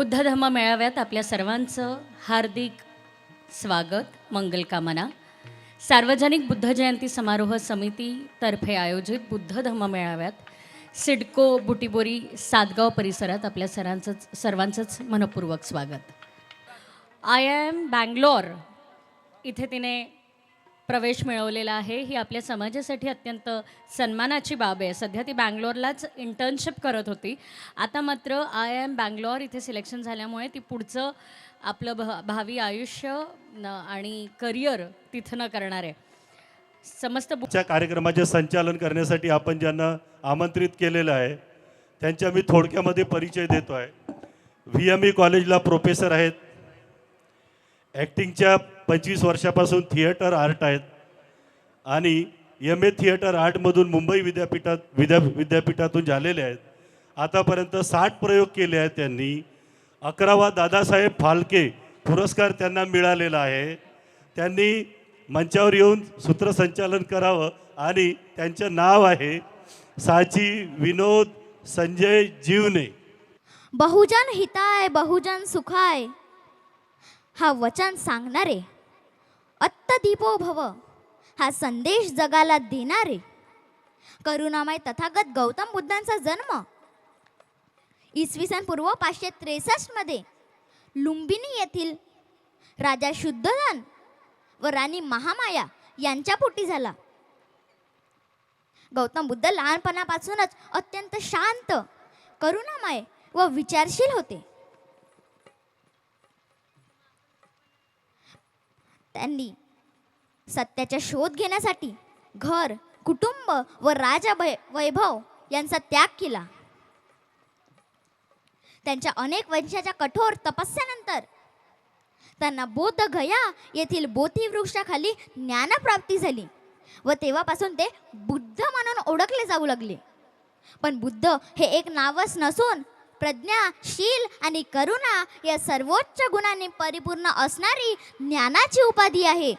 बुद्ध धम्म मेळाव्यात आपल्या सर्वांचं हार्दिक स्वागत, मंगलकामना. सार्वजनिक बुद्ध जयंती समारोह समितीतर्फे आयोजित बुद्ध धम्म मेळाव्यात सिडको बुटीबोरी सातगाव परिसरात आपल्या सर्वांचंच मनपूर्वक स्वागत. आय एम बँगलोर इथे तिने प्रवेश मिळवलेला आहे. ही आपल्या समाजासाठी अत्यंत सन्मानाची बाब आहे. सध्या ती बँगलोरलाच इंटर्नशिप करत होती. आता मात्र आय एम बँगलोर इथे सिलेक्शन झाल्यामुळे ती पुढचं आपलं भावी आयुष्य आणि करिअर तिथनं करणार आहे. समस्त कार्यक्रमाचे संचालन करण्यासाठी आपण ज्यांना आमंत्रित केलेलं आहे त्यांच्या मी थोडक्यामध्ये परिचय देतो आहे. VME कॉलेजला प्रोफेसर आहेत. ॲक्टिंगच्या 25 वर्षापासून थिएटर आर्ट आहेत आणि MA थिएटर आर्टमधून मुंबई विद्यापीठातून झालेले आहेत. आतापर्यंत 60 प्रयोग केले आहेत त्यांनी. 11वा दादासाहेब फाल्के पुरस्कार त्यांना मिळालेला आहे. त्यांनी मंचावर येऊन सूत्रसंचालन करावं आणि त्यांचं नाव आहे साची विनोद संजय जीवने. बहुजन हिताय बहुजन सुखाय हा वचन सांगणारे, अत्तदीपो भव हा संदेश जगाला देणारे करुणामय तथागत गौतम बुद्धांचा जन्म इसवी सन पूर्व 563 मध्ये लुंबिनी येथील राजा शुद्धोधन व राणी महामाया यांच्या पोटी झाला. गौतम बुद्ध लहानपणापासूनच अत्यंत शांत, करुणामय व विचारशील होते. त्यांनी सत्याचा शोध घेण्यासाठी घर, कुटुंब व वैभव यांचा त्याग केला. त्यांच्या अनेक वर्षाच्या कठोर तपस्यानंतर त्यांना बोध गया येथील बोधी वृक्षाखाली ज्ञानप्राप्ती झाली व तेव्हापासून ते बुद्ध म्हणून ओळखले जाऊ लागले. पण बुद्ध हे एक नावच नसून प्रज्ञा, शील आणि करुणा या सर्वोच्च गुणांनी परिपूर्ण असणारी ज्ञानाची उपाधी आहे.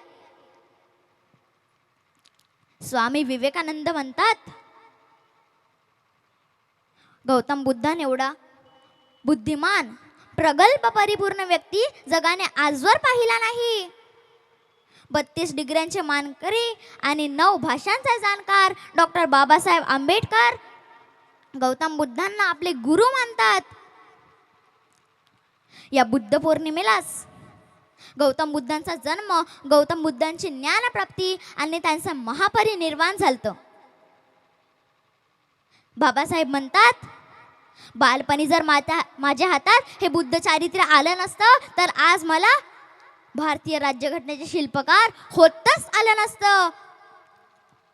स्वामी विवेकानंद म्हणतात, गौतम बुद्धांनी एवढा बुद्धिमान, प्रगल्भ, परिपूर्ण व्यक्ती जगाने आजवर पाहिला नाही. 32 डिग्र्यांचे मानकरी आणि 9 भाषांचा जाणकार डॉक्टर बाबासाहेब आंबेडकर गौतम बुद्धांना आपले गुरु मानतात. या बुद्ध पौर्णिमेलाच गौतम बुद्धांचा जन्म, गौतम बुद्धांची ज्ञानप्राप्ती आणि त्यांचं महापरिनिर्वाण झालं. बाबासाहेब म्हणतात, बालपणी जर माझ्या हातात हे बुद्ध चारित्र्य आलं नसतं तर आज मला भारतीय राज्यघटनेचे शिल्पकार होतच आलं नसतं.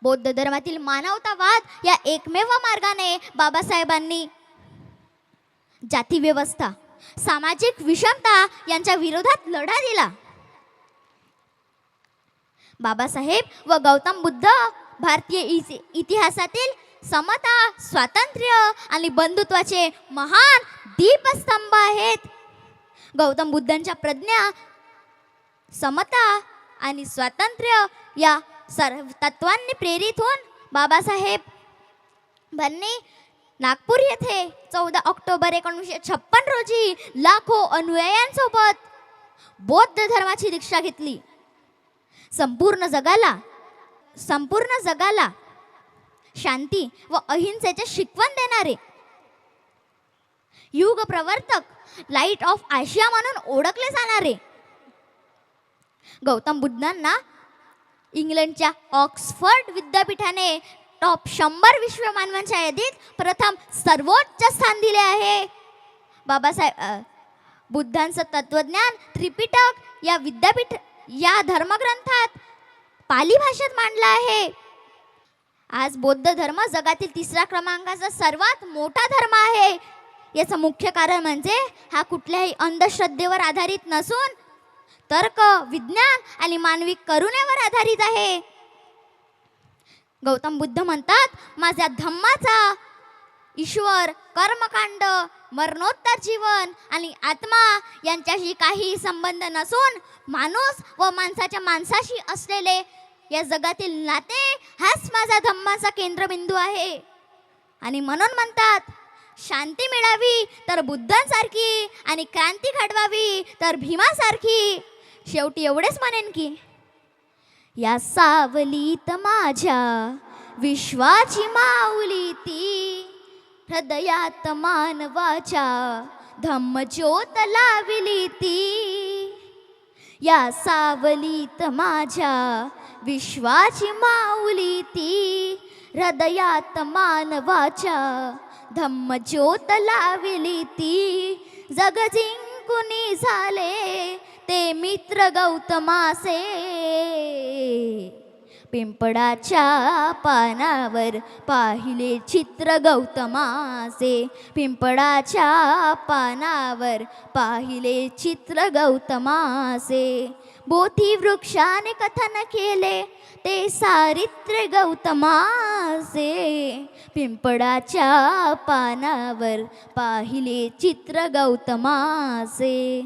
बौद्ध धर्मातील मानवतावाद या एकमेव मार्गाने बाबासाहेबांनी जाती व्यवस्था, सामाजिक विषमता यांच्या विरोधात लढा दिला. बाबासाहेब व गौतम बुद्ध भारतीय इतिहासातील समता, स्वातंत्र्य आणि बंधुत्वाचे महान दीपस्तंभ आहेत. गौतम बुद्धांच्या प्रज्ञा, समता आणि स्वातंत्र्य या सर्व तत्वांनी प्रेरित होऊन बाबासाहेबांनी नागपूर येथे 14 ऑक्टोबर 1956 रोजी लाखो अनुयायांसोबत बौद्ध धर्माची दीक्षा घेतली. संपूर्ण जगाला शांती व अहिंसेचे शिकवण देणारे युग प्रवर्तक, लाईट ऑफ आशिया म्हणून ओळखले जाणारे गौतम बुद्धांना इंग्लंडच्या ऑक्सफर्ड विद्यापीठाने टॉप 100 विश्व मानवांच्या यादीत प्रथम सर्वोच्च स्थान दिले आहे. बाबासाहेब बुद्धांचं तत्वज्ञान त्रिपिटक या धर्मग्रंथात पाली भाषेत मांडलं आहे. आज बौद्ध धर्म जगातील 3रा क्रमांकाचा सर्वात मोठा धर्म आहे. याचं मुख्य कारण म्हणजे हा कुठल्याही अंधश्रद्धेवर आधारित नसून तर्क, विज्ञान आणि मानवी करुणेवर आधारित आहे. गौतम बुद्ध म्हणतात, माझ्या धम्माचा ईश्वर, कर्मकांड, मरणोत्तर जीवन आणि आत्मा यांच्याशी काही संबंध नसून माणूस व माणसाशी असलेले या जगातील नाते हाच माझा धम्माचा केंद्रबिंदू आहे. आणि म्हणून म्हणतात, शांती मिळावी तर बुद्धांसारखी आणि क्रांती घडवावी तर भीमासारखी. शेवटी एवढेच म्हणेन की या सावलीत माझ्या विश्वाची माऊली ती, हृदयात मानवाच्या धम्मज्योत लाविली ती. या सावलीत माझ्या विश्वाची माऊली ती, हृदयात मानवाच्या धम्मज्योत लाविली ती. जग जिंकुनी झाले ते मित्र गौतमासे, पिंपळाच्या पानावर पाहिले चित्र गौतमाचे. पिंपळाच्या पानावर पाहिले चित्र गौतमाचे. बोधी वृक्षाने कथन केले ते सारित्र्य गौतमाचे. पिंपळाच्या पानावर पाहिले चित्र गौतमाचे.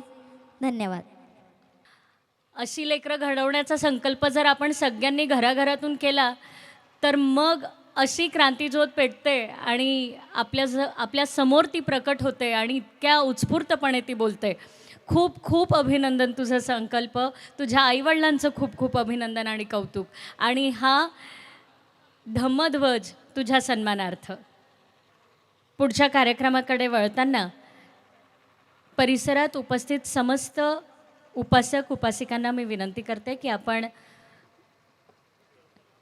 धन्यवाद. अशी लेकरं घडवण्याचा संकल्प जर आपण सगळ्यांनी घराघरातून केला तर मग अशी क्रांतीज्योत पेटते आणि आपल्या समोर ती प्रकट होते आणि इतक्या उत्स्फूर्तपणे ती बोलते. खूप खूप अभिनंदन तुझं संकल्प. तुझ्या आईवडिलांचं खूप खूप अभिनंदन आणि कौतुक. आणि हा धम्मध्वज तुझ्या सन्मानार्थ. पुढच्या कार्यक्रमाकडे वळताना परिसरात उपस्थित समस्त उपासक उपासिकांना मी विनंती करते की आपण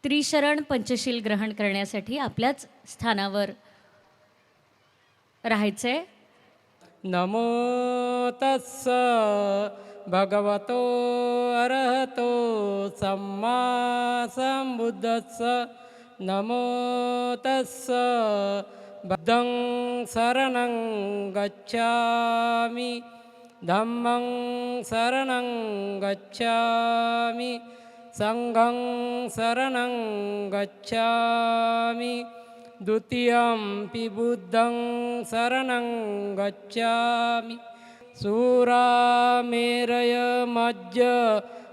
त्रिशरण पंचशील ग्रहण करण्यासाठी आपल्याच स्थानावर राहायचे. नमो तस्स भगवतो अरहतो सम्मा संबुद्धस्स. नमो तस्स बुद्धं शरणं गच्छामि, धम्मं शरणं गच्छामि, संघं शरणं गच्छामि, द्वितीयंपि बुद्धं शरणं गच्छामि. शूरामेरय मज्ज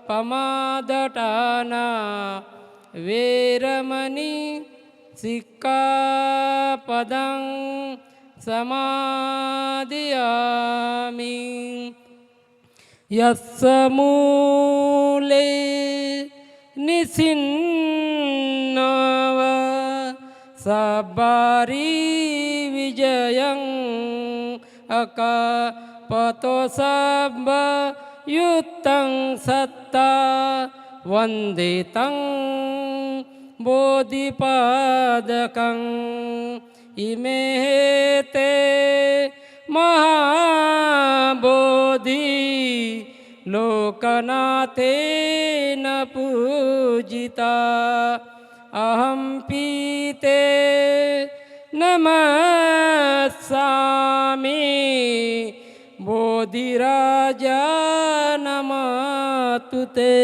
पमादटाना वेरमणि सिक्खापदं समादियामि. यस्य मूले निसिन्नव सबारी विजयं अकापतो सब युक्तं सत्ता वन्दे तं बोधिपादकं. इमे ते महाबोधि लोकनाथेन पूजिता. अहं पीते नमस्सामि, बोधिराजा नमस्तु ते.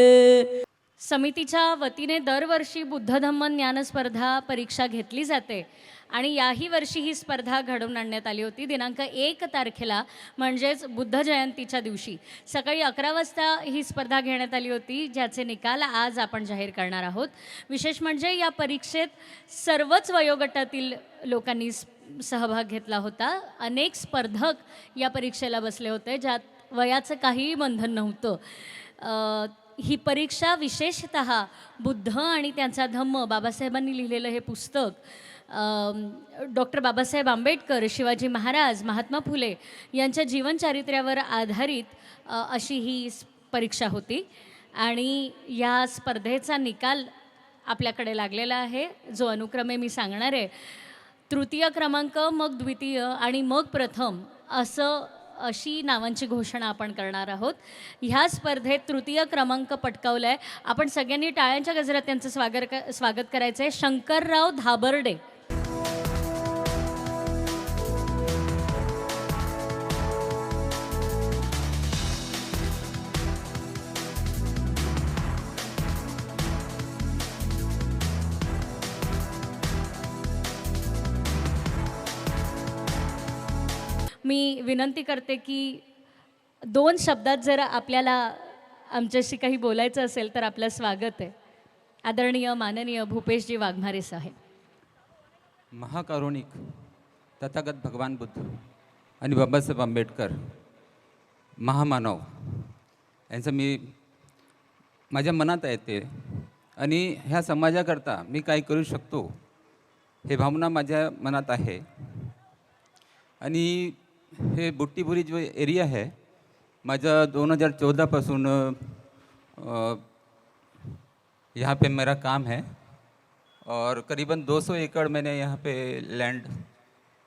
समितीच्या वतीने दरवर्षी बुद्ध धम्म ज्ञान स्पर्धा परीक्षा घेतली जाते आणि याही वर्षी ही स्पर्धा घडवून आणण्यात आली होती. दिनांक 1 तारखेला म्हणजेच बुद्ध जयंतीच्या दिवशी सकाळी 11 वाजता ही स्पर्धा घेण्यात आली होती, ज्याचे निकाल आज आपण जाहीर करणार आहोत. विशेष म्हणजे या परीक्षेत सर्वच वयोगटातील लोकांनी सहभाग घेतला होता. अनेक स्पर्धक या परीक्षेला बसले होते, ज्यात वयाचं काहीही बंधन नव्हतं. ही परीक्षा विशेषतः बुद्ध आणि त्यांचा धम्म बाबासाहेबांनी लिहिलेलं हे पुस्तक, डॉक्टर बाबासाहेब आंबेडकर, शिवाजी महाराज, महात्मा फुले यांच्या जीवनचारित्र्यावर आधारित अशी ही परीक्षा होती. आणि या स्पर्धेचा निकाल आपल्याकडे लागलेला आहे, जो अनुक्रमे मी सांगणार आहे. तृतीय क्रमांक, मग द्वितीय आणि मग प्रथम अशी नावांची घोषणा आपण करणार आहोत. ह्या स्पर्धेत तृतीय क्रमांक पटकावला आहे. आपण सगळ्यांनी टाळ्यांच्या गजरात त्यांचं स्वागत करायचं आहे. शंकरराव धाबर्डे. मी विनंती करते की 2 शब्दात जर आपल्याला आमच्याशी काही बोलायचं असेल तर आपलं स्वागत आहे. आदरणीय माननीय भूपेशजी वाघमारे साहेब. महाकारुणिक तथागत भगवान बुद्ध आणि बाबासाहेब आंबेडकर महामानव यांचं मी माझ्या मनात आहे ते, आणि ह्या समाजाकरता मी काय करू शकतो हे भावना माझ्या मनात आहे. आणि हे बुट्टीबुरी जो एरिया आहे माझा 2014 यहाँ पे मेरा काम है और करीबन 200 एकड़ मैंने यहाँ पे लैंड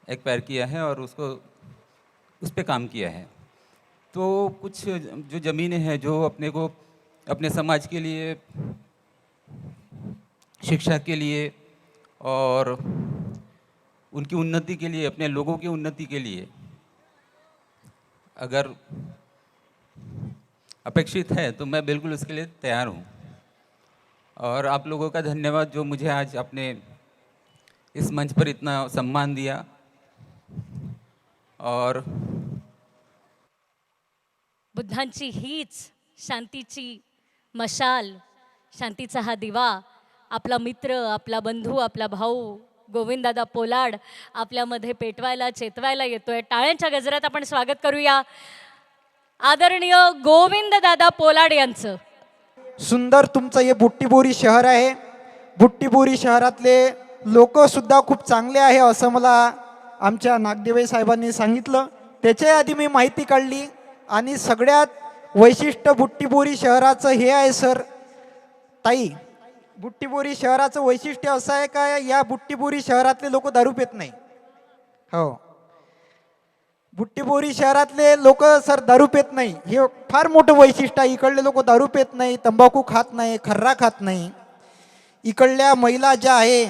एक्वायर किया है और उस पे काम किया है. तो कुछ जो ज़मीनें हैं जो अपने को अपने समाज के लिए, शिक्षा के लिए और उनकी उन्नति के लिए, अपने लोगों की उन्नति के लिए अगर अपेक्षित है तो मैं बिल्कुल उसके लिए तैयार हूँ. और आप लोगों का धन्यवाद जो मुझे आज आपने इस मंच पर इतना सम्मान दिया. और बुद्धांची हीच शांतीची मशाल, शांतीचा हा दिवा आपला मित्र, आपला बंधू, आपला भाऊ गोविंददादा पोलाड आपल्यामध्ये पेटवायला, चेतवायला येतोय. टाळ्यांच्या गजरात आपण स्वागत करूया आदरणीय गोविंददादा पोलाड यांचं. सुंदर तुमचं हे बुट्टीबोरी शहर आहे. बुट्टीबोरी शहरातले लोकसुद्धा खूप चांगले आहे असं मला आमच्या नागदेवे साहेबांनी सांगितलं. त्याच्या आधी मी माहिती काढली आणि सगळ्यात वैशिष्ट्य बुट्टीबोरी शहराचं हे आहे सर ताई, बुट्टीबोरी शहराचं वैशिष्ट्य असं आहे का या बुट्टीबोरी शहरातले लोक दारू पित नाही. हो, बुट्टीबोरी शहरातले लोक सर दारू पित नाही, हे फार मोठं वैशिष्ट्य आहे. इकडले लोक दारू पित नाही, तंबाखू खात नाही, खर्रा खात नाही. इकडल्या महिला ज्या आहे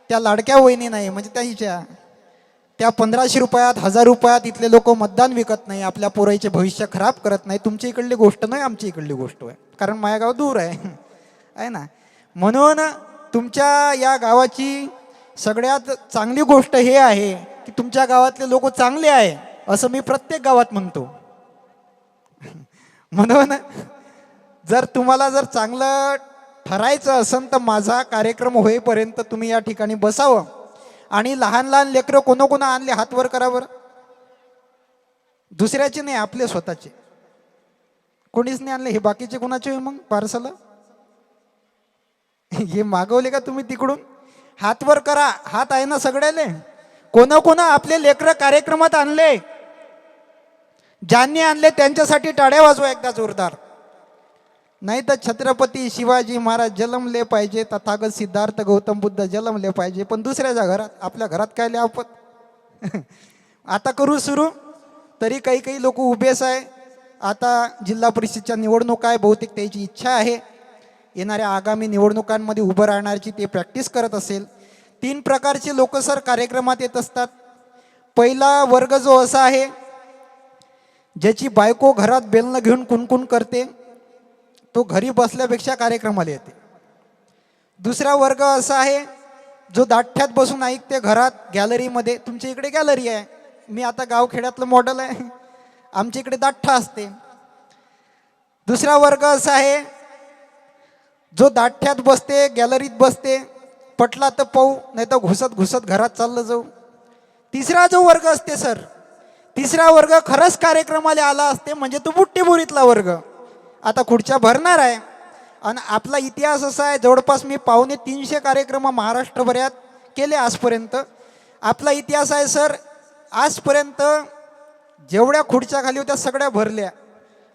त्या लाडक्या वहिनी नाही, म्हणजे त्या 1500 रुपयात 1000 रुपयात इथले लोक मतदान विकत नाही, आपल्या पोराईचे भविष्य खराब करत नाही. तुमच्या इकडली गोष्ट नाही, आमची इकडली गोष्ट आहे, कारण माझ्या गाव दूर आहे ना. म्हणून तुमच्या या गावाची सगळ्यात चांगली गोष्ट हे आहे की तुमच्या गावातले लोक चांगले आहे असं मी प्रत्येक गावात म्हणतो. म्हणून जर तुम्हाला जर चांगलं ठरायचं असेल तर माझा कार्यक्रम होईपर्यंत तुम्ही या ठिकाणी बसावं. आणि लहान लहान लेकरं कोणा आणले हात वर करा बरं. दुसऱ्याचे नाही, आपले स्वतःचे. कोणीच नाही आणले, हे बाकीचे कोणाचे मग पार्सल हे मागवले का तुम्ही तिकडून? हात वर करा, हात आहे ना सगळ्याले. कोणा आपले लेकरं कार्यक्रमात आणले, ज्यांनी आणले त्यांच्यासाठी टाळ्या वाजवा एकदा जोरदार. नाही तर छत्रपती शिवाजी महाराज जन्मले पाहिजे, तथागत सिद्धार्थ गौतम बुद्ध जन्मले पाहिजे, पण दुसऱ्याच्या घरात, आपल्या घरात काय लय आपत. आता करू सुरू, तरी काही लोक उभेच आहे. आता जिल्हा परिषदच्या निवडणूक आहे, बहुतेक त्याची इच्छा आहे येणाऱ्या आगामी निवडणुकांमध्ये उभं राहण्याची ते प्रॅक्टिस करत असेल. 3 प्रकारचे लोक सर कार्यक्रमात येत असतात. पहिला वर्ग जो असा आहे ज्याची बायको घरात बेलणं घेऊन कुणकुण करते, तो घरी बसल्यापेक्षा कार्यक्रमाला येते. दुसरा वर्ग असा आहे जो दाठ्यात बसून ऐकते घरात गॅलरीमध्ये. तुमच्या इकडे गॅलरी आहे, मी आता गावखेड्यातलं मॉडेल आहे, आमच्या इकडे दाठ्ठा असते. दुसरा वर्ग असा आहे जो दाठ्यात बसते, गॅलरीत बसते, पटला तर पाहू, नाही तर घुसत घरात चाललं जाऊ. तिसरा जो वर्ग असते सर, तिसरा वर्ग खरंच कार्यक्रमाला आला असते, म्हणजे तो बुट्टीबोरीतला वर्ग. आता खुर्च्या भरणार आहे. आणि आपला इतिहास असा आहे, जवळपास मी 250 कार्यक्रम महाराष्ट्रभरात केले आजपर्यंत. आपला इतिहास आहे सर, आजपर्यंत जेवढ्या खुर्च्या खाली होत्या सगळ्या भरल्या.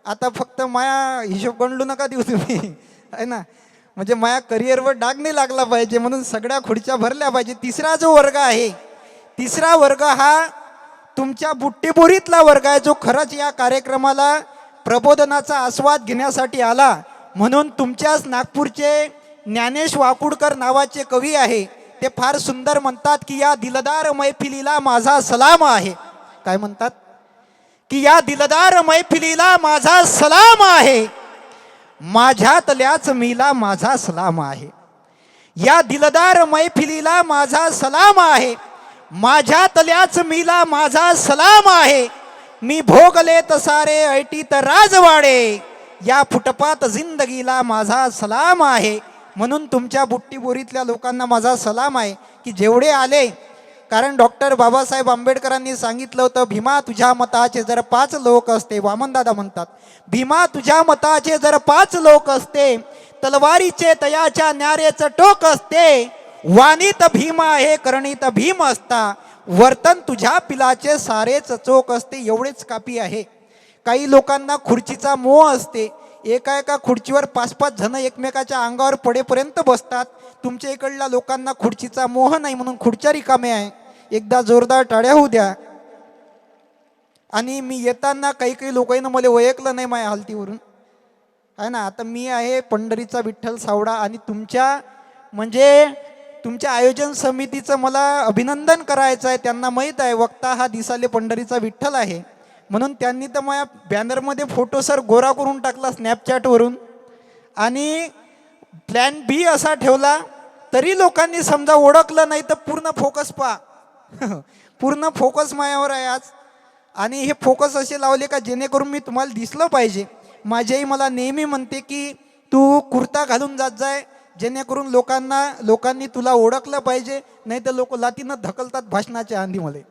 आता फक्त माया हिशोब गणलो नका देऊ तुम्ही, आहे ना, म्हणजे माया करिअरवर डाग नाही लागला पाहिजे, म्हणून सगळ्या खुर्च्या भरल्या पाहिजे. तिसरा जो वर्ग आहे, तिसरा वर्ग हा तुमच्या बुट्टीबोरीतला वर्ग आहे, जो खरंच या कार्यक्रमाला प्रबोधनाचा आस्वाद घेण्यासाठी आला. म्हणून तुमच्याच नागपूरचे ज्ञानेश वाकुडकर नावाचे कवी आहे, ते फार सुंदर म्हणतात की या दिलदार मैफिलीला माझा सलाम आहे. काय म्हणतात की या दिलदार मैफिलीला माझा सलाम आहे, माझ्यातल्याच मीला माझा सलाम आहे. या दिलदार मैफिलीला माझा सलाम आहे, माझ्यातल्याच मीला माझा सलाम आहे. मी भोगले तसारे ऐटीत राजवाडे, या फुटपात जिंदगीला माझा सलाम आहे. म्हणून तुमच्या बुट्टीबोरीतल्या लोकांना माझा सलाम आहे की जेवढे आले कारण डॉक्टर बाबासाहेब आंबेडकरांनी सांगितलं होतं, भीमा तुझ्या मताचे जर 5 लोक असते, वामनदादा म्हणतात, भीमा तुझ्या मताचे जर 5 लोक असते, तलवारीचे तयाच्या न्यारेचं टोक असते, वाणीत भीम आहे करणीत भीम असता, वर्तन तुझ्या पिलाचे सारेच चोख असते. एवढेच कापी आहे. काही लोकांना खुर्चीचा मोह असते, एका एका खुर्चीवर 5-5 जण एकमेकाच्या अंगावर पडेपर्यंत बसतात. तुमच्या इकडल्या लोकांना खुर्चीचा मोह नाही म्हणून खुर्च्या रिकामे आहे. एकदा जोरदार टाळ्या होऊ द्या. आणि मी येताना काही काही लोकांना मला ओळखलं नाही माझ्या हालतीवरून, आहे ना. आता मी आहे पंढरीचा विठ्ठल सावडा आणि तुमच्या आयोजन समितीचं मला अभिनंदन करायचं आहे. त्यांना माहीत आहे वक्ता हा दिसाले पंढरीचा विठ्ठल आहे, म्हणून त्यांनी तर माझ्या बॅनरमध्ये फोटो सर गोरा करून टाकला स्नॅपचॅटवरून, आणि प्लॅन बी असा ठेवला. तरी लोकांनी समजा ओळखलं नाही तर पूर्ण फोकस पहा पूर्ण फोकस माझ्यावर आहे आज. आणि हे फोकस असे लावले का जेणेकरून मी तुम्हाला दिसलं पाहिजे. माझी आई मला नेहमी म्हणते की तू कुर्ता घालून जात जाय, जेणेकरून लोकांनी तुला ओळखलं पाहिजे, नाही तर लोक लातीनं ढकलतात भाषणाच्या आंधीमध्ये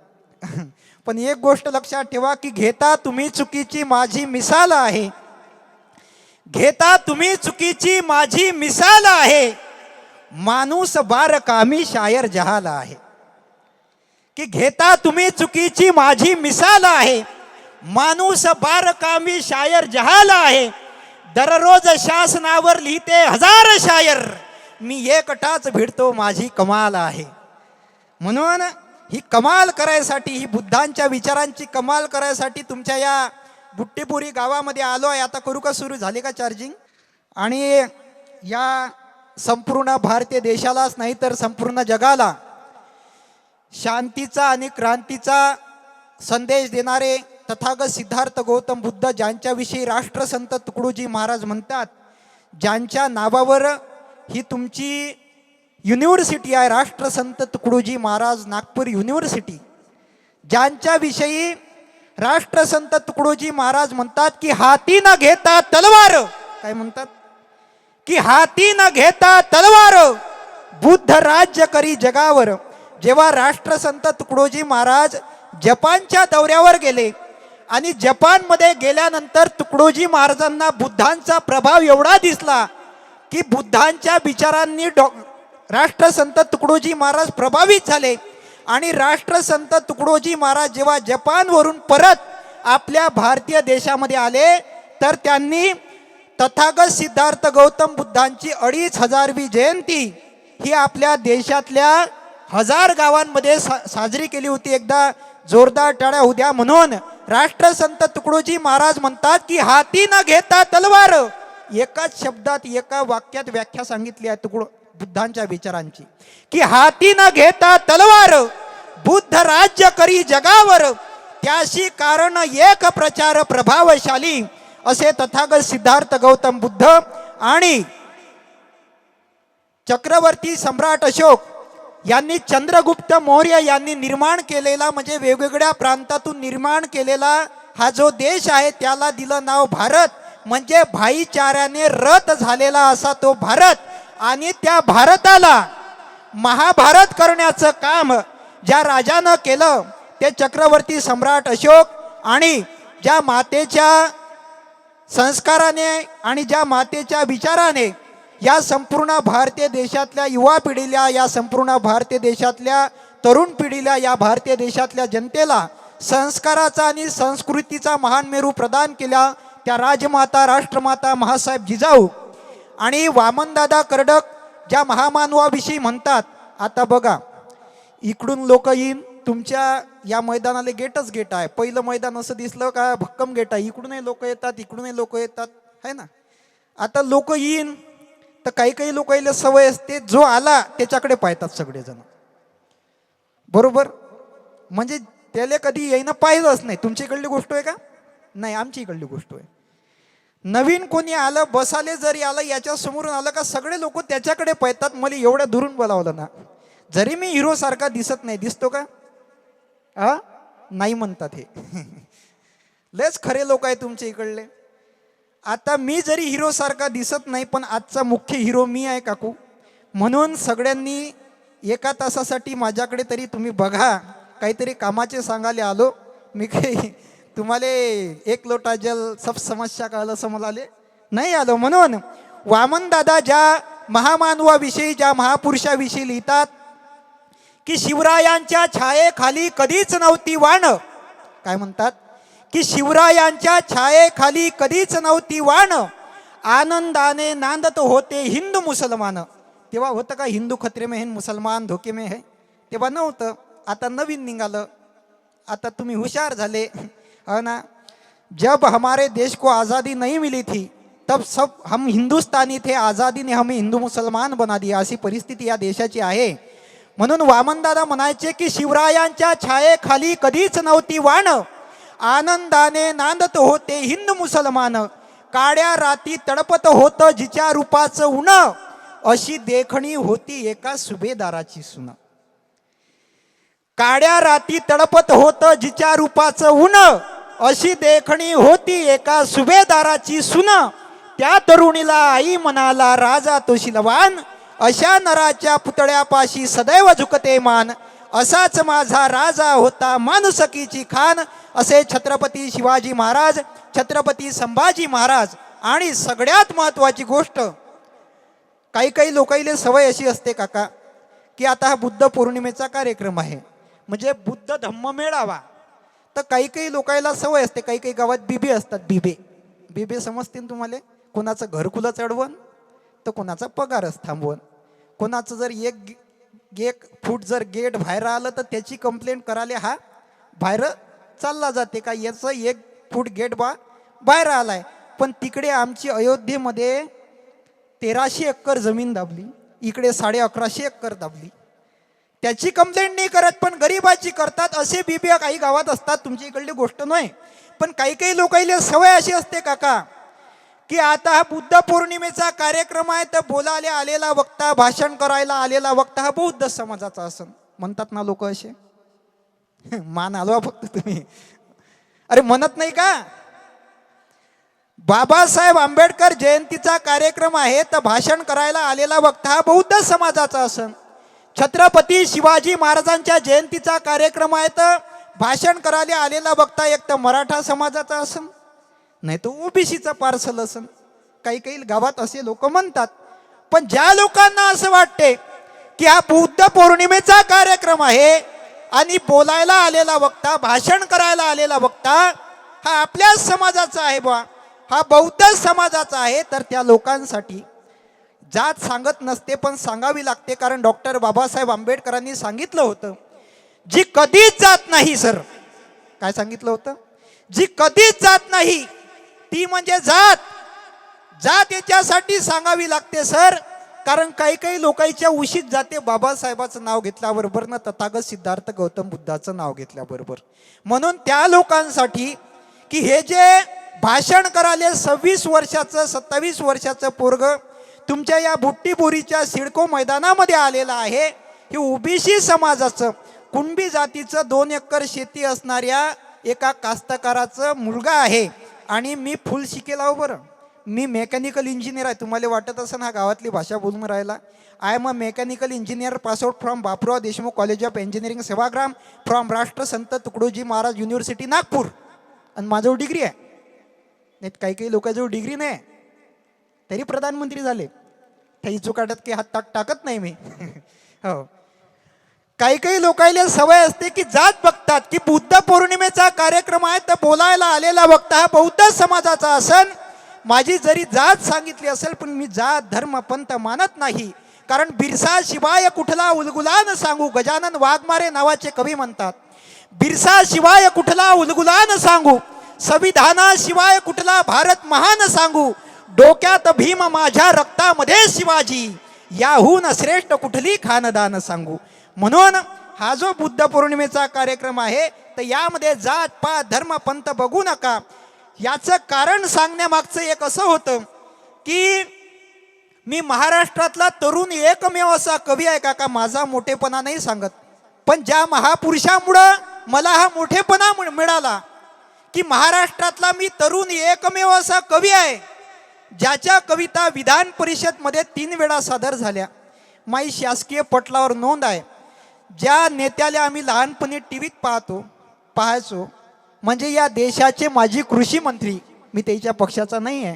पण एक गोष्ट लक्षात ठेवा की घेता तुम्ही चुकीची माझी मिसाल आहे, घेता तुम्ही चुकीची माझी मिसाल आहे, माणूस बारकामी शायर जहाल आहे. की घेता तुम्ही चुकीची माझी मिसाल आहे, माणूस बारकामी शायर जहाल आहे, दररोज शासनावर लिहिते 1000 शायर, मी एकटाच भिडतो माझी कमाल आहे. म्हणून ही कमाल करायसाठी, ही बुद्धांच्या विचारांची कमाल करायसाठी तुमच्या या बुट्टीपुरी गावामध्ये आलो आहे. आता करू का सुरू, झाले का चार्जिंग? आणि या संपूर्ण भारतीय देशालाच नाही तर संपूर्ण जगाला शांतीचा आणि क्रांतीचा संदेश देणारे तथागत सिद्धार्थ गौतम बुद्ध, ज्यांच्याविषयी राष्ट्रसंत तुकडोजी महाराज म्हणतात, ज्यांच्या नावावर ही तुमची युनिव्हर्सिटी आहे, राष्ट्रसंत तुकडोजी महाराज नागपूर युनिव्हर्सिटी, ज्यांच्याविषयी राष्ट्रसंत तुकडोजी महाराज म्हणतात की हाती न घेता तलवार, काय म्हणतात की हाती न घेता तलवार, बुद्ध राज्य करी जगावर. जेव्हा राष्ट्रसंत तुकडोजी महाराज जपानच्या दौऱ्यावर गेले आणि जपानमध्ये गेल्यानंतर तुकडोजी महाराजांना बुद्धांचा प्रभाव एवढा दिसला की बुद्धांच्या विचारांनी राष्ट्रसंत तुकडोजी महाराज प्रभावित झाले. आणि राष्ट्रसंत तुकडोजी महाराज जेव्हा जपानवरून परत आपल्या भारतीय देशामध्ये आले तर त्यांनी तथागत सिद्धार्थ गौतम बुद्धांची 2500वी जयंती ही आपल्या देशातल्या 1000 गावांमध्ये साजरी केली होती. एकदा जोरदार टाळ्या होऊ द्या. म्हणून राष्ट्रसंत तुकडोजी महाराज म्हणतात की हाती न घेता तलवार, एकाच शब्दात एका वाक्यात व्याख्या सांगितली आहे बुद्धांच्या विचारांची की हाती न घेता तलवार, बुद्ध राज्य करी जगावर, त्याशी कारण एक प्रचार प्रभावशाली, असे तथागत सिद्धार्थ गौतम बुद्ध आणि चक्रवर्ती सम्राट अशोक यांनी, चंद्रगुप्त मौर्य यांनी निर्माण केलेला, म्हणजे वेगवेगळ्या प्रांतातून निर्माण केलेला हा जो देश आहे त्याला दिलं नाव भारत. म्हणजे भाईचाऱ्याने रत झालेला असा तो भारत. आणि त्या भारताला महाभारत करण्याचं काम ज्या राजानं केलं ते चक्रवर्ती सम्राट अशोक, आणि ज्या मातेच्या संस्काराने आणि ज्या मातेच्या विचाराने या संपूर्ण भारतीय देशातल्या युवा पिढीला, या संपूर्ण भारतीय देशातल्या तरुण पिढीला, या भारतीय देशातल्या जनतेला संस्काराचा आणि संस्कृतीचा महान मेरू प्रदान केला त्या राजमाता राष्ट्रमाता महासाहेब जिजाऊ आणि वामनदादा कर्डक ज्या महामानवाविषयी म्हणतात. आता बघा, इकडून लोक येईन, तुमच्या या मैदानाला गेटच गेट आहे. पहिलं मैदान असं दिसलं का भक्कम गेट आहे, इकडूनही लोक येतात, इकडूनही लोक येतात, है ना. आता लोक येईन तर काही लोक यायला सवय असते, जो आला त्याच्याकडे पाहतात सगळेजण, बरोबर. म्हणजे त्याला कधी येईनं पाहिलंच नाही. तुमच्या इकडली गोष्ट आहे का? नाही, आमची इकडली गोष्ट आहे. नवीन कोणी आलं, बसाले जरी आलं, याच्या समोरून आलं का सगळे लोक त्याच्याकडे पाहतात. मला एवढ्या दुरून बोलावलं ना, जरी मी हिरो सारखा दिसत नाही, दिसतो का? नाही म्हणतात हे लयच खरे लोक आहे तुमच्या इकडले. आता मी जरी हिरो सारखा दिसत नाही, पण आजचा मुख्य हिरो मी आहे काकू. म्हणून सगळ्यांनी एका तासासाठी माझ्याकडे तरी तुम्ही बघा, काहीतरी कामाचे सांगायला आलो मी, काही तुम्हाला एक लोटा जल सब समस्या कळलं असं मला नाही आलो. म्हणून वामन दादा ज्या महामानवाविषयी, ज्या महापुरुषाविषयी लिहितात की शिवरायांच्या छायेखाली कधीच नव्हती वाण, काय म्हणतात की शिवरायांच्या छायेखाली कधीच नव्हती वाण, आनंदाने नांदत होते हिंदू मुसलमान. तेव्हा होतं का हिंदू खतरे में है मुसलमान धोके में है? तेव्हा नव्हतं. आता नवीन निघालं. आता तुम्ही हुशार झाले है ना. जब हमारे देश को आज़ादी नहीं मिली थी तब सब हम हिंदुस्तानी थे, आज़ादी ने हमें हिंदू मुसलमान बना दिया, अशी परिस्थिती या देशाची आहे. म्हणून वामनदादा म्हणायचे की शिवरायांच्या छायेखाली कधीच नव्हती वाण, आनंदाने नांदत होते हिंदू मुसलमान, काड्या राती तडपत होतं जिच्या रूपाचं उन, अशी देखणी होती एका सुभेदाराची सुन. काड्या राती तडपत होतं जिच्या रूपाचं उन, अशी देखणी होती एका सुभेदाराची सुन. त्या तरुणीला आई म्हणाला राजा तो शिलवान, अशा नराच्या पुतळ्यापाशी सदैव झुकते मान, असाच माझा राजा होता माणुसकीची खान. असे छत्रपती शिवाजी महाराज, छत्रपती संभाजी महाराज. आणि सगळ्यात महत्त्वाची गोष्ट, काही काही लोकांना सवय अशी असते काका की आता हा बुद्ध पौर्णिमेचा कार्यक्रम आहे म्हणजे बुद्ध धम्म मेळावा, तर काही काही लोकांना सवय असते, काही काही गावात बिबे असतात. बिबे समजतील तुम्हाला? कोणाचं घरकुलं चढवण तर कोणाचा पगारच थांबवण. कोणाचं जर एक फूट जर गेट बाहेर आलं तर त्याची कंप्लेंट करायला हा बाहेर चालला जाते का याचं 1 फूट गेट बाहेर आलाय. पण तिकडे आमची अयोध्येमध्ये 1300 एकर जमीन दाबली, इकडे 1150 एकर दाबली. त्याची कंप्लेंट नाही करत पण गरिबाची करतात. असे बिबे काही गावात असतात, तुमच्या इकडली गोष्ट नाही. पण काही काही लोकांना सवय अशी असते काका की आता हा बुद्ध पौर्णिमेचा कार्यक्रम आहे तर बोलायला आलेला वक्ता, भाषण करायला आलेला वक्ता हा बौद्ध समाजाचा असन म्हणतात ना लोक. असे मान हलवा फक्त तुम्ही, अरे म्हणत नाही का? बाबासाहेब आंबेडकर जयंतीचा कार्यक्रम आहे तर भाषण करायला आलेला वक्ता हा बौद्ध समाजाचा असन. छत्रपती शिवाजी महाराजांच्या जयंतीचा कार्यक्रम आहे तर भाषण करायला आलेला वक्ता एक तर मराठा समाजाचा असन, नाही तर ओबीसीचा पार्सल असन. काही काही गावात असे लोक म्हणतात. पण ज्या लोकांना असं वाटते की हा बुद्ध पौर्णिमेचा कार्यक्रम आहे आणि बोलायला आलेला वक्ता, भाषण करायला आलेला वक्ता हा आपल्याच समाजाचा आहे बा, हा बौद्ध समाजाचा आहे, तर त्या लोकांसाठी जात सांगत नसते पण सांगावी लागते. कारण डॉक्टर बाबासाहेब आंबेडकरांनी सांगितलं होतं जी कधीच जात नाही. सर काय सांगितलं होतं? जी कधीच जात नाही ती म्हणजे जात. जात याच्यासाठी सांगावी लागते सर, कारण काही काही लोकांच्या उशीत जाते बाबासाहेबाचं नाव घेतल्याबरोबर ना तथागत सिद्धार्थ गौतम बुद्धाचं नाव घेतल्याबरोबर. म्हणून त्या लोकांसाठी की हे जे भाषण करायला 26 वर्षाचं 27 वर्षाचं पोरग तुमच्या या बुट्टीबोरीच्या सिडको मैदानामध्ये आलेलं आहे, हे ओबीसी समाजाचं कुणबी जातीचं 2 एकर शेती असणाऱ्या एका कास्तकाराचं मुलगा आहे. आणि मी फुल शिकेला बरं, मी मेकॅनिकल इंजिनियर आहे. तुम्हाला वाटत असं हा गावातली भाषा बोलून राहिला. I am a mechanical engineer pass out from Bapurao Deshmukh college of engineering Sevagram from राष्ट्रसंत तुकडोजी महाराज युनिव्हर्सिटी नागपूर. आणि माझ्यावर डिग्री आहे. नाही काही काही लोकांजवळ डिग्री नाही तरी प्रधानमंत्री झाले. काही चुकाटत की हात टाकत नाही मी. हो, काही काही लोकांना सवय असते की जात बघतात की बुद्ध पौर्णिमेचा कार्यक्रम आहे तर बोलायला आलेला वक्ता हा बौद्ध समाजाचा असन. माझी जरी जात सांगितली असेल पण मी जात धर्म पंथ मानत नाही. कारण बिरसा शिवाय कुठला उलगुलान सांगू, गजानन वाघमारे नावाचे कवी म्हणतात. बिरसा शिवाय कुठला उलगुलान सांगू, संविधानाशिवाय कुठला भारत महान सांगू, डोक्यात भीम माझ्या रक्तामध्ये शिवाजी, याहून श्रेष्ठ कुठली खानदान सांगू. म्हणून हा जो बुद्ध पौर्णिमेचा कार्यक्रम आहे तर यामध्ये जात पात धर्म पंथ बघू नका. याचं कारण सांगण्यामागचं एक असं होतं की मी महाराष्ट्रातला तरुण एकमेव असा कवी आहे काका. माझा मोठेपणा नाही सांगत, पण ज्या महापुरुषामुळं मला हा मोठेपणा मिळाला की महाराष्ट्रातला मी तरुण एकमेव असा कवी आहे ज्याच्या कविता विधान परिषदमध्ये 3 वेळा सादर झाल्या. माई शासकीय पटलावर नोंद आहे. ज्या नेत्याला आम्ही लहानपणी टी व्हीत पाहायचो म्हणजे या देशाचे माजी कृषी मंत्री. मी त्याच्या पक्षाचा नाही आहे,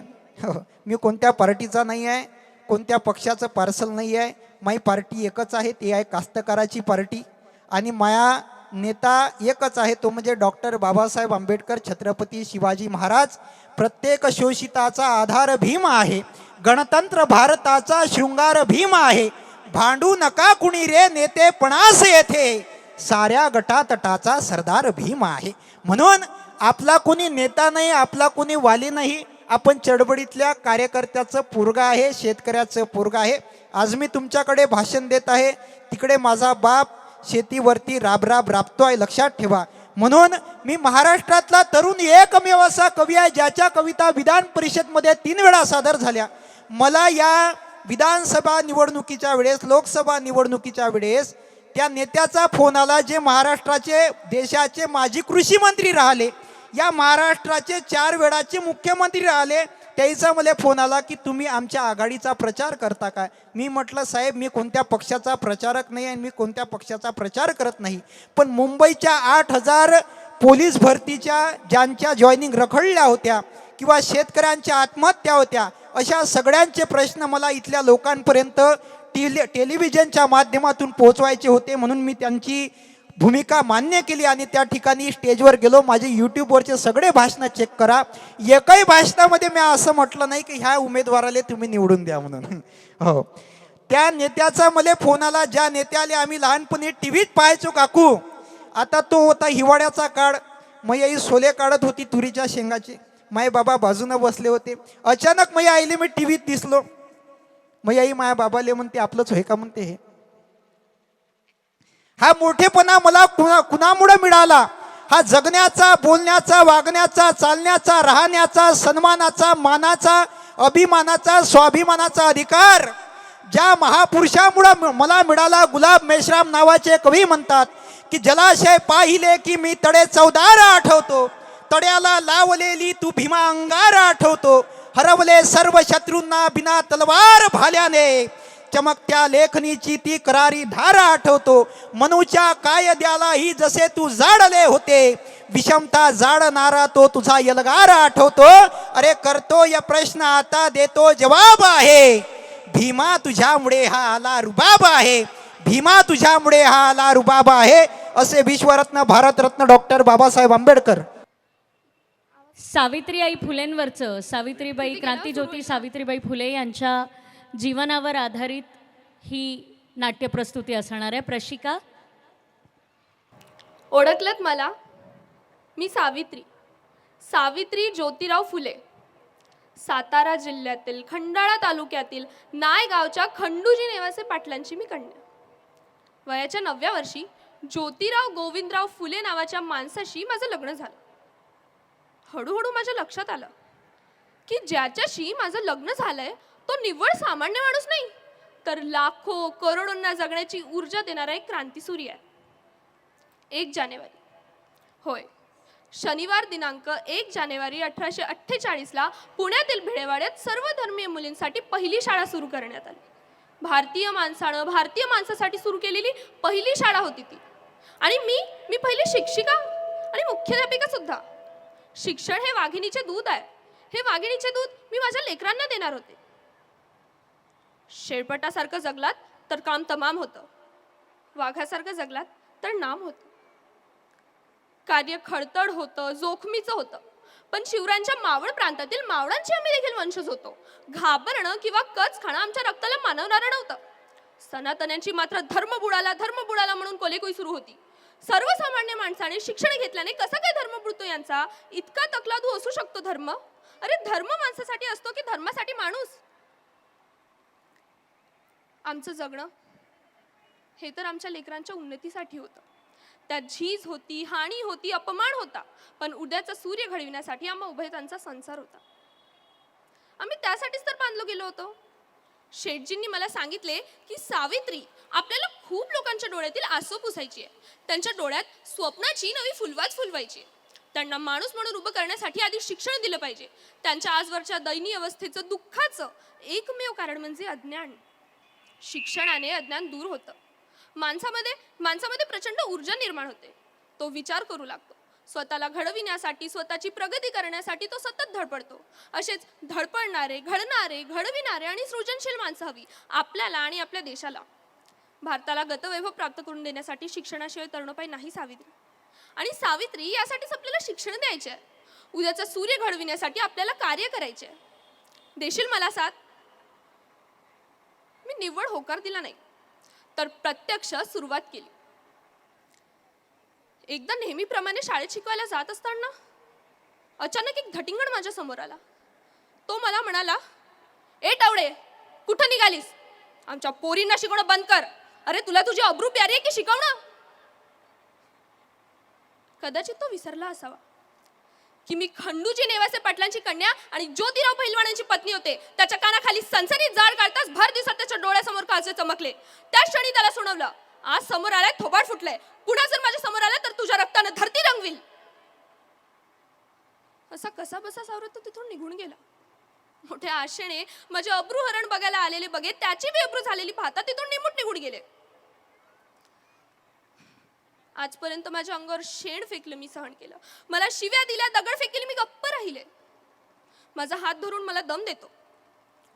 मी कोणत्या पार्टीचा नाही आहे, कोणत्या पक्षाचं पार्सल नाही आहे. माई पार्टी एकच आहे, ती आहे कास्तकाराची पार्टी. आणि माया नेता एकच आहे, तो म्हणजे डॉक्टर बाबासाहेब आंबेडकर छत्रपती शिवाजी महाराज. प्रत्येक शोषिताचा आधार भीम आहे, गणतंत्र भारताचा शृंगार भीम आहे. भांडू नका कुणी रे नेतेपणास येथे, साऱ्या गटातटाचा सरदार भीम आहे. म्हणून आपला कोणी नेता नाही, आपला कोणी वाली नाही, आपण चळवळीतल्या कार्यकर्त्याचं पोरगा आहे, शेतकऱ्याचं पोरगा आहे. आज मी तुमच्याकडे भाषण देत आहे, तिकडे माझा बाप शेतीवरती राबतो आहे, लक्षात ठेवा. म्हणून मी महाराष्ट्रातला तरुण एकमेव असा कवी आहे ज्याच्या कविता विधान परिषदमध्ये 3 वेळा सादर झाल्या. मला या विधानसभा निवडणुकीच्या वेळेस, लोकसभा निवडणुकीच्या वेळेस त्या नेत्याचा फोन आला जे महाराष्ट्राचे देशाचे माजी कृषी मंत्री राहिले, या महाराष्ट्राचे 4 वेळाचे मुख्यमंत्री राहिले. त्याचा मला फोन आला की तुम्ही आमच्या आघाडीचा प्रचार करता काय. मी म्हटलं साहेब मी कोणत्या पक्षाचा प्रचारक नाही आहे, मी कोणत्या पक्षाचा प्रचार करत नाही. पण मुंबईच्या 8,000 पोलीस भरतीच्या ज्यांच्या जॉईनिंग रखडल्या होत्या किंवा शेतकऱ्यांच्या आत्महत्या होत्या, अशा सगळ्यांचे प्रश्न मला इथल्या लोकांपर्यंत टेलिव्हिजनच्या माध्यमातून पोहोचवायचे होते. म्हणून मी त्यांची भूमिका मान्य केली आणि त्या ठिकाणी स्टेजवर गेलो. माझे यूट्यूबवरचे सगळे भाषणं चेक करा, एकही भाषणामध्ये मी असं म्हटलं नाही की ह्या उमेदवाराला तुम्ही निवडून द्या म्हणून. हो, त्या नेत्याचा मला फोन आला ज्या नेत्याला आम्ही लहानपणी टी व्हीत पाहायचो काकू. आता तो होता हिवाळ्याचा काळ, मैयाई सोले काढत होती तुरीच्या शेंगाचे, माय बाबा बाजूनं बसले होते. अचानक मैया आईले मी टी व्हीत दिसलो. मैयाई माया बाबाले म्हणते आपलंच होय का म्हणते हे. हा मोठेपणा मला कुणामुळे मिळाला. हा जगण्याचा, बोलण्याचा, वागण्याचा, चालण्याचा, राहण्याचा, सन्मानाचा, मानाचा, अभिमानाचा, स्वाभिमानाचा अधिकार ज्या महापुरुषामुळे मला मिळाला. गुलाब मेश्राम नावाचे कवी म्हणतात की जलाशय पाहिले की मी तडे 14 आठवतो, तड्याला लावलेली तू भीमा अंगार आठवतो, हरवले सर्व शत्रूंना बिना तलवार भाल्याने, चमकत्या लेखनीची ती करारी धार आठवतो, मनूच्या कायद्यालाही जसे तू जाडले होते, विषमता जाडणारा तो तुझा यलगार आठवतो. अरे करतो या प्रश्न आता देतो जवाब आहे, भीमा तुझ्यामुळे हा आला रुबाब आहे, भीमा तुझ्यामुळे हा आला रुबाब आहे, असे विश्वरत्न भारतरत्न डॉक्टर बाबासाहेब आंबेडकर. सावित्रीबाई फुलेंवरचं, सावित्रीबाई क्रांतीज्योती सावित्रीबाई फुले यांच्या जीवनावर आधारित ही नाट्यप्रस्तुती असणार आहे. प्रशिका. ओळखलत मला, मी सावित्री ज्योतिराव फुले, सातारा जिल्ह्यातील खंडाळा तालुक्यातील नाय गावच्या खंडूजी नेवासे पाटलांची मी कन्या. वयाच्या 9व्या वर्षी ज्योतिराव गोविंदराव फुले नावाच्या माणसाशी माझं लग्न झालं. हळूहळू माझ्या लक्षात आलं की ज्याच्याशी माझं लग्न झालंय तो निव्वळ सामान्य माणूस नाही, तर लाखो करोडोंना जगण्याची ऊर्जा देणारा एक क्रांतीसूर्य आहे. 1 जानेवारी, होय, शनिवार दिनांक 1 जानेवारी 1848ला पुण्यातील भिडेवाड्यात सर्व धर्मीय मुलींसाठी पहिली शाळा सुरू करण्यात आली. भारतीय माणसासाठी सुरू केलेली पहिली शाळा होती ती. आणि मी पहिली शिक्षिका आणि मुख्याध्यापिका सुद्धा. शिक्षण हे वाघिणीचे दूध आहे, हे वाघिणीचे दूध मी माझ्या लेकरांना देणार होते. शेळपटासारखं जगलात तर काम तमाम होतं, वाघासारखं जगलात तर नाम होतं. कार्य खडतड होतं, जोखमीचं होतं, पण शिवरायांच्या मावळ प्रांतातील मावळांची आम्ही देखील वंशज होतो. घाबरणं किंवा कच खाणं आमच्या रक्ताला मानवणारं नव्हतं. सनातन्यांची मात्र धर्म बुडाला म्हणून कोलेकुई सुरू होती. सर्वसामान्य माणसाने शिक्षण घेतल्याने कसा काय धर्म बुडतो यांचा इतका तकलादू असू शकतो धर्म? अरे धर्म माणसासाठी असतो की धर्मासाठी माणूस? आमचं जगणं हे तर आमच्या लेकरांच्या उन्नतीसाठी होतं. त्यात झीज होती, हानी होती, अपमान होता, पण उद्याचा सूर्य घडविण्यासाठी आम्हा उभयतांचा संसार होता. आम्ही त्यासाठीच तर बांधलो गेलो होतो. शेठजींनी मला सांगितले की सावित्री, आपल्याला खूप लोकांच्या डोळ्यातील आसू पुसायची आहे, त्यांच्या डोळ्यात स्वप्नाची नवी फुलवाच फुलवायची. त्यांना माणूस म्हणून उभं करण्यासाठी आधी शिक्षण दिलं पाहिजे. त्यांच्या आजवरच्या दयनीय अवस्थेचं, दुःखाचं एकमेव कारण म्हणजे अज्ञान. शिक्षणाने अज्ञान दूर होतं. माणसामध्ये प्रचंड ऊर्जा निर्माण होते. तो विचार करू लागतो. स्वतःला घडविण्यासाठी, स्वतःची प्रगती करण्यासाठी तो सतत धडपडतो. असेच धडपडणारे, घडणारे, घडविणारे आणि सृजनशील माणसं हवी आपल्याला आणि आपल्या देशाला. भारताला गतवैभव प्राप्त करून देण्यासाठी शिक्षणाशिवाय तरुणोपाय नाही सावित्री. आणि सावित्री यासाठीच आपल्याला शिक्षण द्यायचे आहे. उद्याचा सूर्य घडविण्यासाठी आपल्याला कार्य करायचे आहे. देशील मला साथ? मी निव्वळ होकार दिला नाही, तर प्रत्यक्ष सुरुवात केली. एकदा नेहमीप्रमाणे शाळेत शिकवायला जात असताना अचानक एक धटिंगण माझ्या समोर आला. तो मला म्हणाला, ए टावडे, कुठं निघालीस? आमच्या पोरींना शिकवणं बंद कर. अरे तुला तुझी अब्रू प्यारी आहे की शिकवणं? कदाचित तो विसरला असावा की मी खंडूजी नेवासे पाटलांची कन्या आणि ज्योतिराव पहिलवानांची पत्नी होते. त्याच्या कानाखाली सनसनीत जाळ काढताच भर दिवसात त्याच्या डोळ्यासमोर काळजे चमकले. त्याच क्षणी त्याला सुनावलं, आज समोर आलाय, थोबाड फुटलंय. पुन्हा जर माझ्या समोर आला तर तुझ्या रक्तानं धरती रंगविल. असा कसा बसा सावरत तो तिथून निघून गेला. मोठ्या आशेने माझे अब्रूहरण बघायला आलेले बघे त्याची बी अब्रू झालेली पाहता तिथून निमूट निघून गेले. आजपर्यंत माझ्या अंगावर शेण फेकलं मी सहन केलं. मला शिव्या दिल्या, दगड फेकले, मी गप्प राहिले. माझा हात धरून मला दम देतो.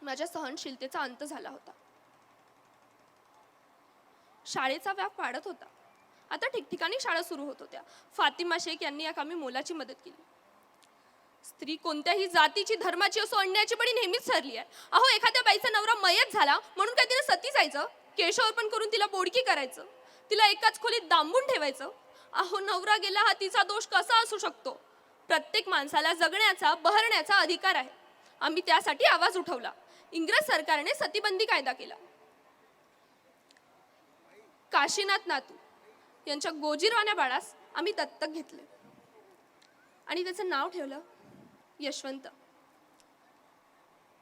माझ्या सहनशीलतेचा अंत झाला होता. शाळेचा व्याप वाढत होता. आता ठिकठिकाणी शाळा सुरू होत होत्या. फातिमा शेख यांनी या कामी मोलाची मदत केली. स्त्री कोणत्याही जातीची, धर्माची असो, अन्यायाची बळी नेहमीच ठरली आहे. अहो, एखाद्या बाईचा नवरा मयत झाला म्हणून काय तिने सती जायचं? केशवर्पण करून तिला बोडकी करायचं? तिला एकाच खोलीत दांबून ठेवायचं? अहो, नवरा गेला हा तिचा दोष कसा असू शकतो? प्रत्येक माणसाला जगण्याचा, बहरण्याचा अधिकार आहे. आम्ही त्यासाठी आवाज उठवला. इंग्रज सरकारने सतीबंदी कायदा केला. काशीनाथ नातू यांच्या गोजीरवाण्या बाळास आम्ही दत्तक घेतले आणि त्याचं नाव ठेवलं यशवंत.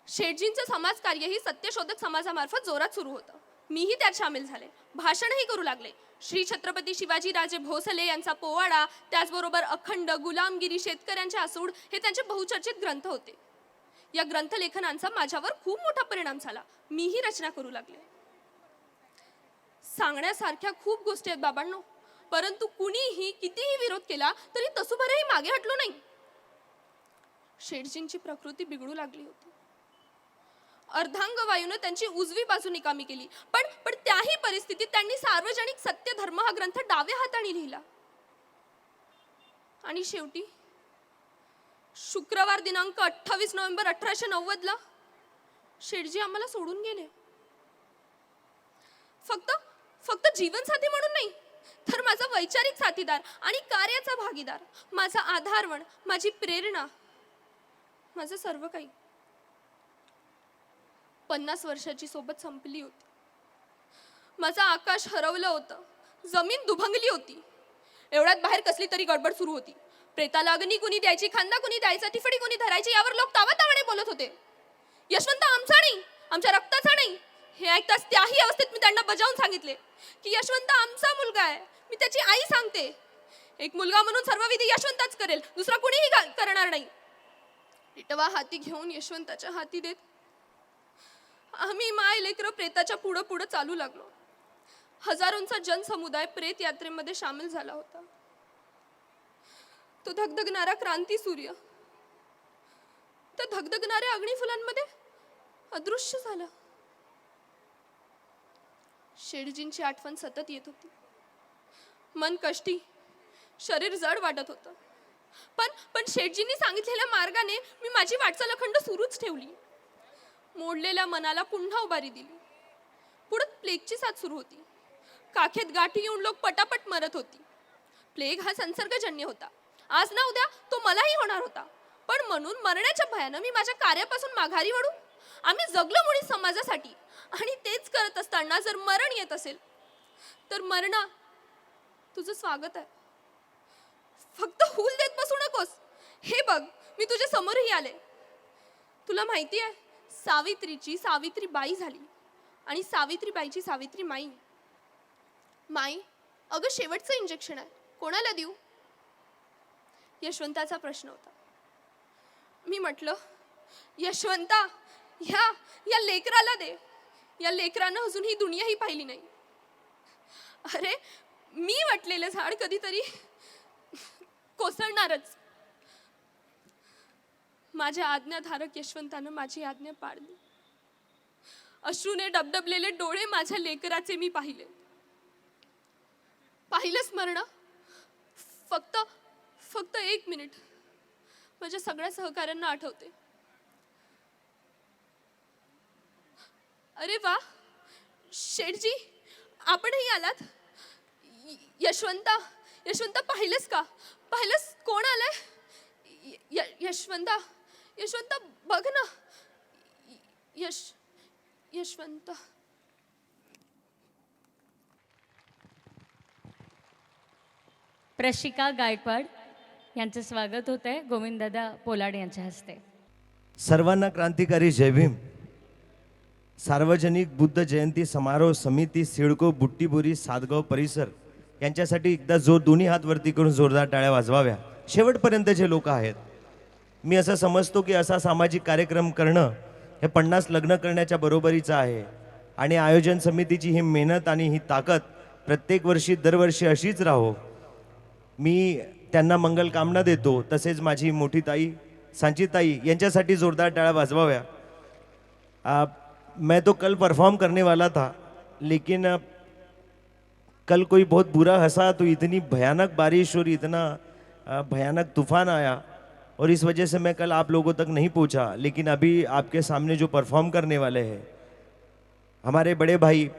शेठजींचं समाजकार्यही सत्यशोधक समाजामार्फत जोरात सुरू होतं. मीही त्यात सामील झाले. भाषणही करू लागले. श्री छत्रपती शिवाजी राजे भोसले यांचा पोवाडा, त्याचबरोबर अखंड, गुलामगिरी, शेतकऱ्यांचे आसूड हे त्यांचे बहुचर्चित ग्रंथ होते. या ग्रंथलेखनांचा माझ्यावर खूप मोठा परिणाम झाला. मीही रचना करू लागले. सांगण्यासारख्या खूप गोष्टी आहेत बाबांनो, परंतु कुणीही कितीही विरोध केला तरी तसुभरही मागे हटलो नाही. शेठजींची प्रकृती बिघडू लागली होती. अर्धांग वायूने त्यांची उजवी बाजू निकामी केली. पण त्याही परिस्थितीत त्यांनी सार्वजनिक सत्य धर्म हा ग्रंथ डाव्या हाताने लिहिला. आणि शेवटी शुक्रवार दिनांक 28 नोव्हेंबर 1890 शेठजी आम्हाला सोडून गेले. फक्त जीवनसाथी म्हणून नाही, तर माझा वैचारिक साथीदार आणि कार्याचा भागीदार, माझा आधारवण, माझी प्रेरणा, माझं सर्व काही. 50 वर्षाची सोबत संपली होती. माझं आकाश हरवलं होतं. जमीन दुभंगली होती. एवढ्यात बाहेर कसली तरी गडबड सुरू होती. प्रेताला अग्नी कुणी द्यायची, खांदा कुणी द्यायचा, तिफडी कुणी धरायची, यावर लोक तावातावाने बोलत होते. यशवंत आमचा नाही, आमच्या रक्ताचा नाही. हे ऐकताच त्याही अवस्थेत मी त्यांना बजावून सांगितले की यशवंत आमचा मुलगा आहे. मी त्याची आई सांगते. एक मुलगा म्हणून सर्व विधी यशवंतच करेल, दुसरा कुणीही करणार नाही. इटवा हाती घेऊन यशवंताच्या हाती देत आम्ही माय लेकरं प्रेताच्या पुढं चालू लागलो. हजारोंचा जनसमुदाय प्रेत यात्रेमध्ये सामील झाला होता. तो धगधगणारा क्रांती सूर्य त्या धगधगणाऱ्या अग्निफुलांमध्ये अदृश्य झाला. शेठजींची आठवण सतत येत होती. मन कष्टी, शरीर जड वाटत होतं. पण शेठजींनी सांगितलेल्या मार्गाने मी माझी वाटचाल अखंड सुरूच ठेवली. मोडलेल्या मनाला पुन्हा उभारी दिली. पुढे प्लेगची साथ सुरू होती. काखेत गाठी येऊन लोक पटापट मरत होती. प्लेग हा संसर्गजन्य होता. आज ना उद्या तो मलाही होणार होता. पण म्हणून मरण्याच्या भयानं मी माझ्या कार्यापासून माघारी वळू. आम्ही जगलो मुळी समाजासाठी, आणि तेच करत असताना जर मरण येत असेल तर मरणा, तुझं स्वागत आहे. फक्त हुल देत बसू नकोस. हे बघ, मी तुझ्या समोरही आले. तुला माहिती आहे, सावित्रीची सावित्रीबाई झाली आणि सावित्रीबाईची सावित्री माई. माई, अगं शेवटचं इंजेक्शन आहे, कोणाला देऊ? यशवंताचा प्रश्न होता. मी म्हटलं, यशवंता, या लेकराला दे. या लेकरानं अजून ही दुनियाही पाहिली नाही. अरे मी वाटलेलं झाड कधीतरी कोसळणारच. माझ्या आज्ञाधारक यशवंतानं माझी आज्ञा पाळली. अश्रूने डबडबलेले डोळे माझ्या लेकराचे मी पाहिले. पाहिलं स्मरण. फक्त 1 मिनिट माझ्या सगळ्या सहकाऱ्यांना आठवते. अरे वा शेठजी, आपणही आलात. यशवंता पाहिलंस का? पाहिलंस कोण आलंय? यशवंता बघ ना. यशवंता. प्रशिका गायकवाड यांचं स्वागत होत आहे गोविंददादा पोलाड यांच्या हस्ते. सर्वांना क्रांतिकारी जय भीम. सार्वजनिक बुद्ध जयंती समारोह समिती सिडको बुट्टीबोरी सातगाव परिसर यांच्यासाठी एकदा दोन्ही हात वरती करून जोरदार टाळ्या वाजवाव्या. शेवटपर्यंतचे लोक आहेत. मी असं समजतो की असा सामाजिक कार्यक्रम करणं हे 50 लग्न करण्याच्या बरोबरीचं आहे. आणि आयोजन समितीची ही मेहनत आणि ही ताकद प्रत्येक वर्षी दरवर्षी अशीच राहो. मी त्यांना मंगल कामना देतो. तसेच माझी मोठी ताई सांचीताई यांच्यासाठी जोरदार टाळ्या वाजवाव्या. मैं तो कल परफॉर्म करने वाला था, लेकिन कल कोई बहुत बुरा हंसा तो इतनी भयानक बारिश और इतना भयानक तूफान आया और इस वजह से मैं कल आप लोगों तक नहीं पहुंचा. लेकिन अभी आपके सामने जो परफॉर्म करने वाले हैं हमारे बड़े भाई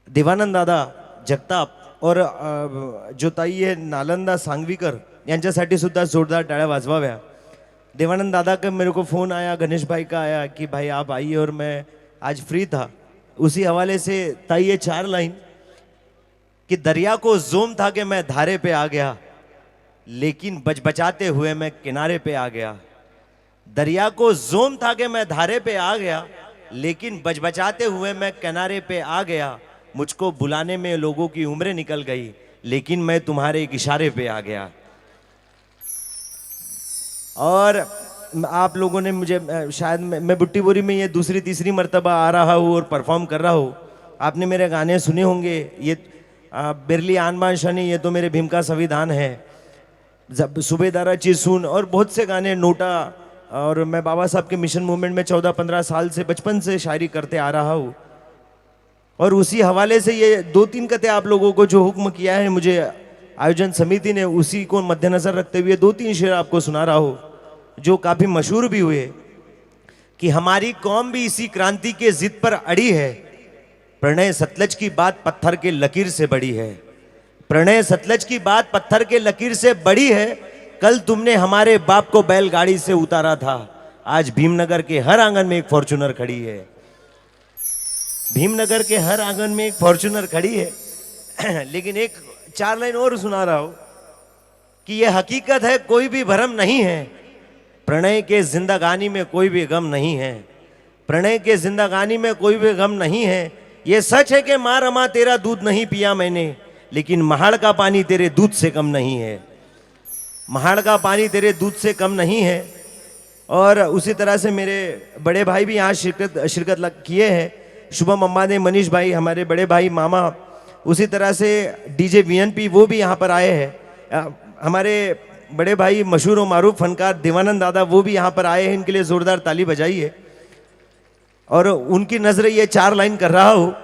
देवानंद दादा जगताप और जो ताई है नालंदा सांगवीकर यांच्यासाठी सुद्धा जोरदार टाळ्या वाजवाव्या. देवानंद दादा का मेरे को फ़ोन आया, गणेश भाई का आया कि भाई आप आइए और मैं आज फ्री था. उसी हवाले से ताई ये 4 लाइन कि दरिया को जोम था कि मैं धारे पे आ गया, लेकिन बचबचाते हुए मैं किनारे पे आ गया. दरिया को जोम था कि मैं धारे पे आ गया, लेकिन बचबचाते हुए मैं किनारे पे आ गया. मुझको बुलाने में लोगों की उम्रें निकल गई, लेकिन मैं तुम्हारे एक इशारे पे आ गया. और आप लोगों ने मुझे शायद मैं बुट्टी बोरी में ये दूसरी तीसरी मर्तबा आ रहा हूँ और परफॉर्म कर रहा हूँ. आपने मेरे गाने सुने होंगे. ये बिरली आनबान शनि, ये तो मेरे भीम का संविधान है, सुबेदारा चिसून और बहुत से गाने, नोटा. और मैं बाबा साहब के मिशन मूवमेंट में 14-15 साल से बचपन से शायरी करते आ रहा हूँ. और उसी हवाले से ये 2-3 कते आप लोगों को जो हुक्म किया है मुझे आयोजन समिति ने, उसी को मद्देनजर रखते हुए 2-3 शेर आपको सुना रहा हूँ जो काफ़ी मशहूर भी हुए कि हमारी कौम भी इसी क्रांति के जिद पर अड़ी है. प्रणय सतलज की बात पत्थर के लकीर से बड़ी है. प्रणय सतलज की बात पत्थर के लकीर से बड़ी है. कल तुमने हमारे बाप को बैलगाड़ी से उतारा था, आज भीमनगर के हर आंगन में एक फॉर्च्यूनर खड़ी है. भीमनगर के हर आंगन में एक फॉर्च्यूनर खड़ी है. लेकिन एक 4 लाइन और सुना रहा हूं कि यह हकीकत है, कोई भी भरम नहीं है. प्रणय के जिंदगानी में कोई भी गम नहीं है. प्रणय के जिंदगानी में कोई भी गम नहीं है. ये सच है कि माँ रमा तेरा दूध नहीं पिया मैंने, लेकिन महाड़ का पानी तेरे दूध से कम नहीं है. महाड़ का पानी तेरे दूध से कम नहीं है. और उसी तरह से मेरे बड़े भाई भी यहाँ शिरकत किए हैं. शुभम अम्मा ने, मनीष भाई, हमारे बड़े भाई मामा, उसी तरह से डीजे वीएनपी वो भी यहाँ पर आए हैं. हमारे बड़े भाई मशहूर और मारूफ फनकार देवानंद दादा वो भी यहाँ पर आए हैं. इनके लिए ज़ोरदार ताली बजाइए. और उनकी नज़रें ये 4 लाइन कर रहा हूँ.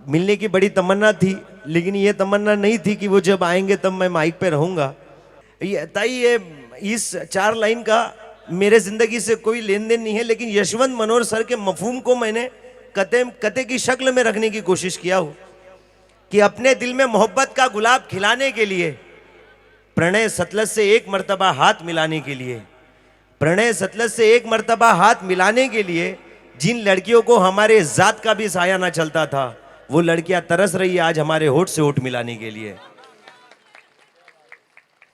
मिलने की बड़ी तमन्ना थी, लेकिन ये तमन्ना नहीं थी कि वो जब आएंगे तब मैं माइक पे रहूँगा. ये इस 4 लाइन का मेरे ज़िंदगी से कोई लेन देन नहीं है, लेकिन यशवंत मनोहर सर के मफहूम को मैंने कते की शक्ल में रखने की कोशिश किया हूँ कि अपने दिल में मोहब्बत का गुलाब खिलाने के लिए, प्रणय सतलज से एक मर्तबा हाथ मिलाने के लिए, प्रणय सतलज से एक मर्तबा हाथ मिलाने के लिए जिन लड़कियों को हमारे जात का भी साया ना चलता था, वो लड़कियां तरस रही है आज हमारे होठ से होठ मिलाने के लिए.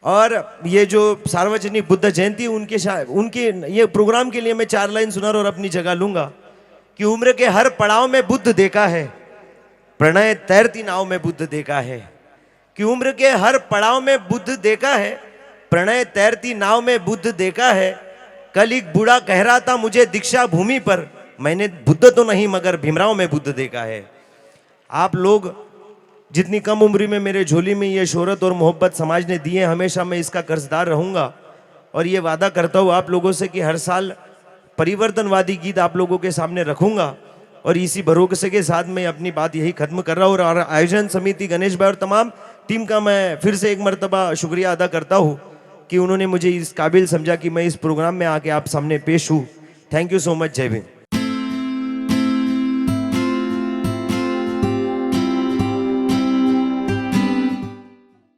और ये जो सार्वजनिक बुद्ध जयंती उनके ये प्रोग्राम के लिए मैं 4 लाइन सुना और अपनी जगह लूंगा कि उम्र के हर पड़ाव में बुद्ध देखा है, प्रणय तैरती नाव में बुद्ध देखा है. कि उम्र के हर पड़ाव में बुद्ध देखा है, प्रणय तैरती नाव में बुद्ध देखा है. कल एक बूढ़ा कह रहा था मुझे दीक्षा भूमि पर मैंने बुद्ध तो नहीं मगर भीमराव में बुद्ध देखा है। आप लोग जितनी कम उम्र में मेरे झोली में ये शोहरत और मोहब्बत समाज ने दी है, हमेशा मैं इसका कर्जदार रहूंगा। और ये वादा करता हूँ आप लोगों से कि हर साल परिवर्तनवादी गीत आप लोगों के सामने रखूंगा। और इसी भरोसे के साथ मैं अपनी बात यही खत्म कर रहा हूँ। और आयोजन समिति गणेश भाई और तमाम टीम का मैं फिर से एक मर्तबा शुक्रिया अदा करता हूँ कि उन्होंने मुझे इस काबिल समझा कि मैं इस प्रोग्राम में आके आप सामने पेश हूँ। Thank you so much. जय भीम।